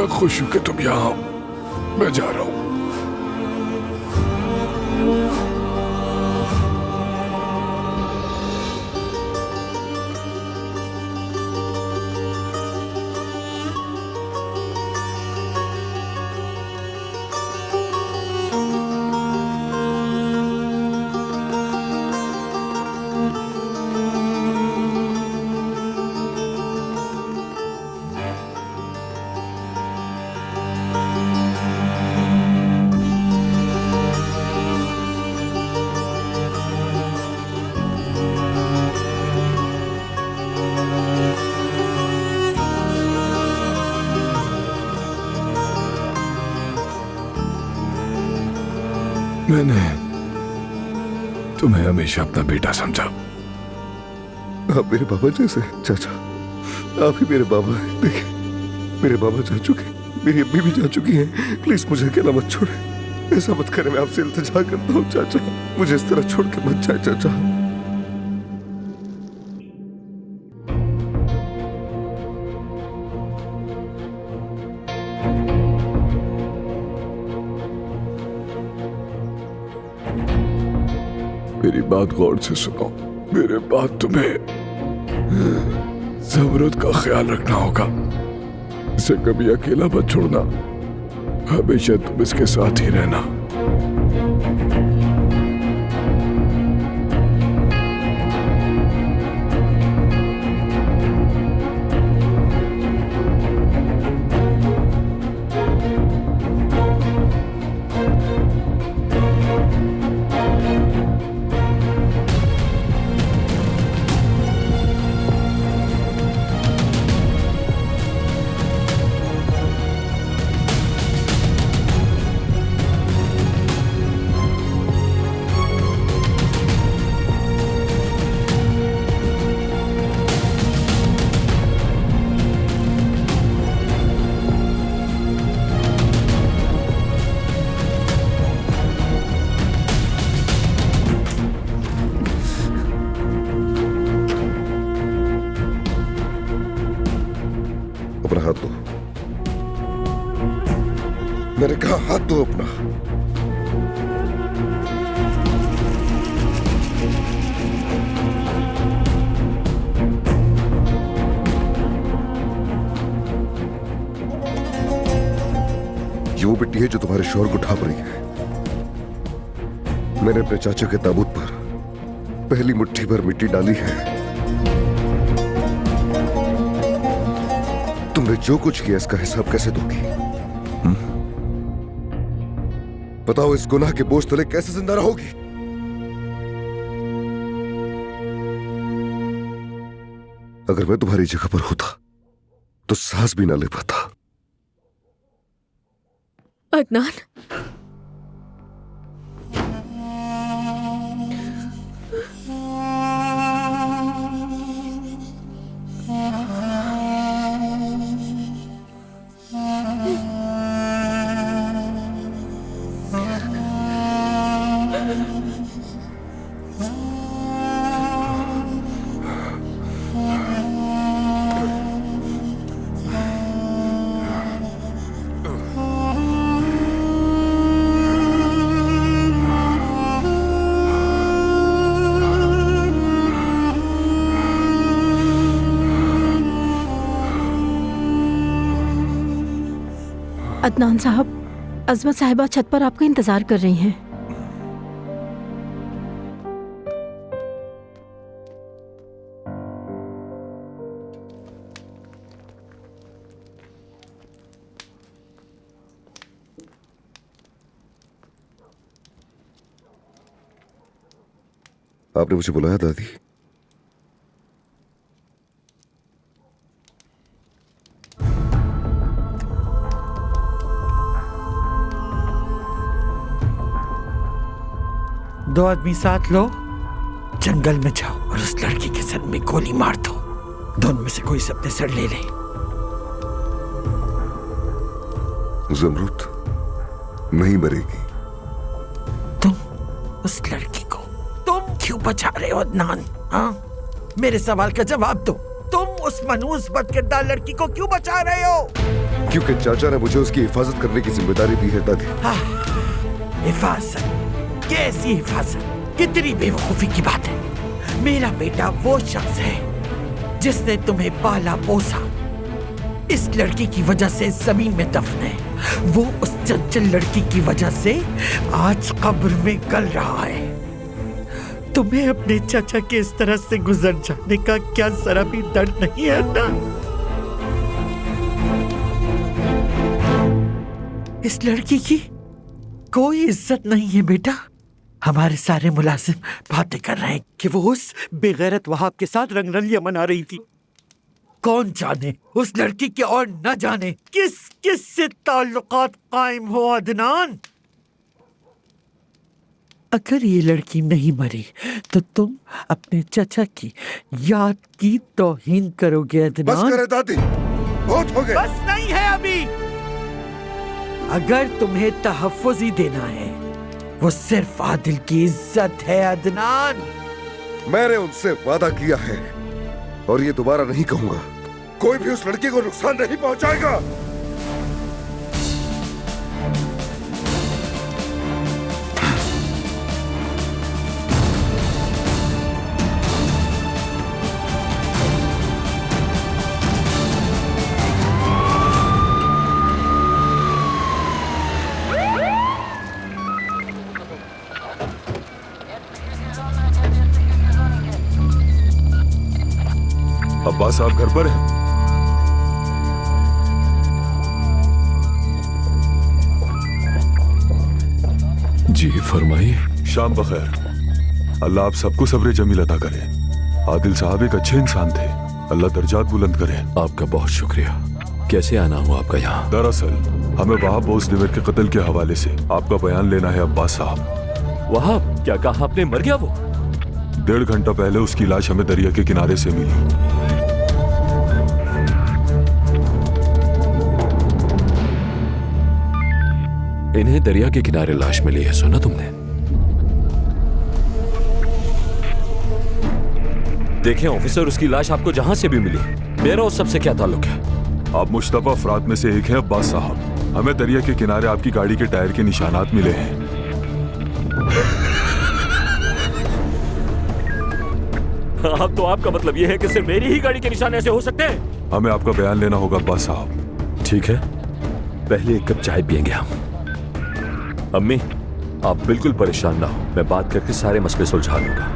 मैं खुश हूं कि तुम यहाँ हो। मैं जा रहा हूं। मैंने तुम्हें हमेशा अपना बेटा समझा। आप मेरे बाबा जैसे चाचा, आप ही मेरे बाबा हैं। देखिए, मेरे बाबा जा चुके, मेरी अम्मी भी जा चुकी हैं। प्लीज मुझे अकेला मत छोड़े। ऐसा मत करें, मैं आपसे इल्तिजा करता हूँ चाचा। मुझे इस तरह छोड़ के मत जाए चाचा। मेरी बात गौर से सुनो। मेरे बाद तुम्हें ज़मरुद का ख्याल रखना होगा। इसे कभी अकेला मत छोड़ना। हमेशा तुम इसके साथ ही रहना। अपना हाथ दो। मैंने कहा हाथ दो अपना। ये वो मिट्टी है जो तुम्हारे शोर को ढांप रही है। मैंने अपने चाचा के ताबूत पर पहली मुट्ठी भर मिट्टी डाली है। तुमने जो कुछ किया इसका हिसाब कैसे दोगी? बताओ, इस गुनाह के बोझ तले कैसे जिंदा रहोगी? अगर मैं तुम्हारी जगह पर होता तो सांस भी ना ले पाता। अदनान, अदनान साहब, अजमत साहिबा छत पर आपका इंतजार कर रही हैं। आपने मुझे बुलाया दादी? दो आदमी साथ लो, जंगल में जाओ और उस लड़की के सर में गोली मार दो। दोनों में से कोई से अपने सर ले ले। ज़मरुद नहीं मरेगी। तुम उस लड़की को तुम क्यों बचा रहे हो अदनान? हाँ, मेरे सवाल का जवाब दो। तुम उस मनहूस बदकिरदार लड़की को क्यों बचा रहे हो? क्योंकि चाचा ने मुझे उसकी हिफाजत करने की जिम्मेदारी दी है दादी। हिफाजत? कैसी हिफाजत? कितनी बेवकूफी की बात है। मेरा बेटा वो शख्स है जिसने तुम्हें पाला पोसा। इस लड़की की वजह से जमीन में दफन है। वो उस चंचल लड़की की वजह से आज कब्र में गल रहा है। तुम्हें अपने चाचा के इस तरह से गुजर जाने का क्या जरा भी दर्द नहीं है ना? इस लड़की की कोई इज्जत नहीं है बेटा। हमारे सारे मुलाजिम बातें कर रहे हैं कि वो उस बेगैरत वहाब के साथ रंगरलियां मना रही थी। कौन जाने उस लड़की के और न जाने किस किस से ताल्लुकात कायम हो। अदनान, अगर ये लड़की नहीं मरी तो तुम अपने चाचा की याद की तौहीन करोगे। अदनान, बस करे दादी, बहुत हो गए। बस नहीं है अभी। अगर तुम्हें तहफ्फुज़ ही देना है, वो सिर्फ आदिल की इज्जत है। अदनान, मैंने उनसे वादा किया है और ये दोबारा नहीं कहूंगा। कोई भी उस लड़की को नुकसान नहीं पहुंचाएगा। अब्बास साहब घर पर हैं? जी फरमाइए। शाम बखैर। अल्लाह आप सबको सब्र जमील अता करे। आदिल साहब एक अच्छे इंसान थे। अल्लाह दर्जात बुलंद करे। आपका बहुत शुक्रिया। कैसे आना हुआ आपका यहाँ? दरअसल हमें वहाब बोस दिवर के कत्ल के हवाले से आपका बयान लेना है अब्बास साहब। वहाब? क्या कहा आपने? मर गया वो? 1.5 घंटा पहले उसकी लाश हमें दरिया के किनारे से मिली। इन्हें दरिया के किनारे लाश मिली है, सुना तुमने? देखें ऑफिसर, उसकी लाश आपको जहां से भी मिली, मेरा उस सबसे क्या ताल्लुक है? आप मुश्तबा अफराद में से एक हैं अब्बास साहब। हमें दरिया के किनारे आपकी गाड़ी के टायर के निशानात मिले हैं। अब तो आपका मतलब यह है कि सिर्फ मेरी ही गाड़ी के निशान ऐसे हो सकते हैं? हमें आपका बयान लेना होगा अब्बास साहब। ठीक है, पहले एक कप चाय पियेंगे हम। अम्मी, आप बिल्कुल परेशान ना हो, मैं बात करके सारे मसले सुलझा लूंगा।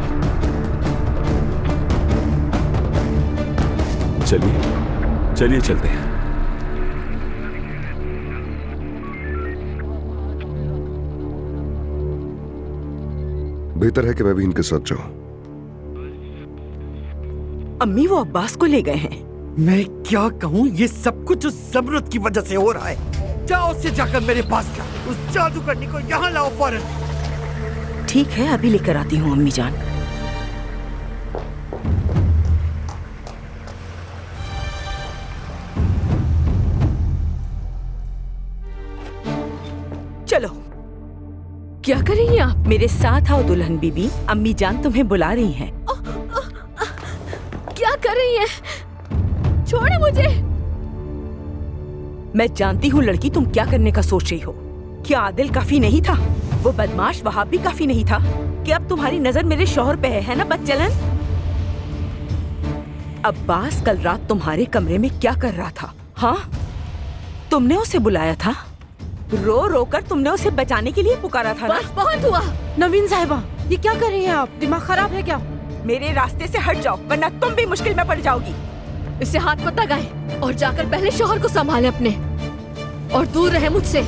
चलिए चलिए चलते हैं। बेहतर है कि मैं भी इनके साथ जाऊं। अम्मी, वो अब्बास को ले गए हैं। मैं क्या कहूँ, ये सब कुछ उस ज़मरुद की वजह से हो रहा है। जाओ उससे जाकर मेरे पास जाओ, उस जादूगरनी को यहाँ लाओ फौरन। ठीक है, अभी लेकर आती हूँ अम्मी जान। चलो, क्या कर रही हैं आप? मेरे साथ आओ दुल्हन बीबी। अम्मी जान तुम्हें बुला रही हैं। क्या कर रही हैं? छोड़े मुझे। मैं जानती हूँ लड़की, तुम क्या करने का सोच रही हो। क्या आदिल काफी नहीं था? वो बदमाश वहाब भी काफी नहीं था कि अब तुम्हारी नजर मेरे शौहर पे है ना बदचलन? अब्बास कल रात तुम्हारे कमरे में क्या कर रहा था? हाँ, तुमने उसे बुलाया था, रो रो कर तुमने उसे बचाने के लिए पुकारा था ना? बस बहुत हुआ। नवीन साहिबा, ये क्या कर रही हैं आप? दिमाग खराब है क्या? मेरे रास्ते से हट जाओ वरना तुम भी मुश्किल में पड़ जाओगी। इसे हाथ मत लगाएं और जाकर पहले शौहर को संभालें अपने, और दूर रहे मुझसे।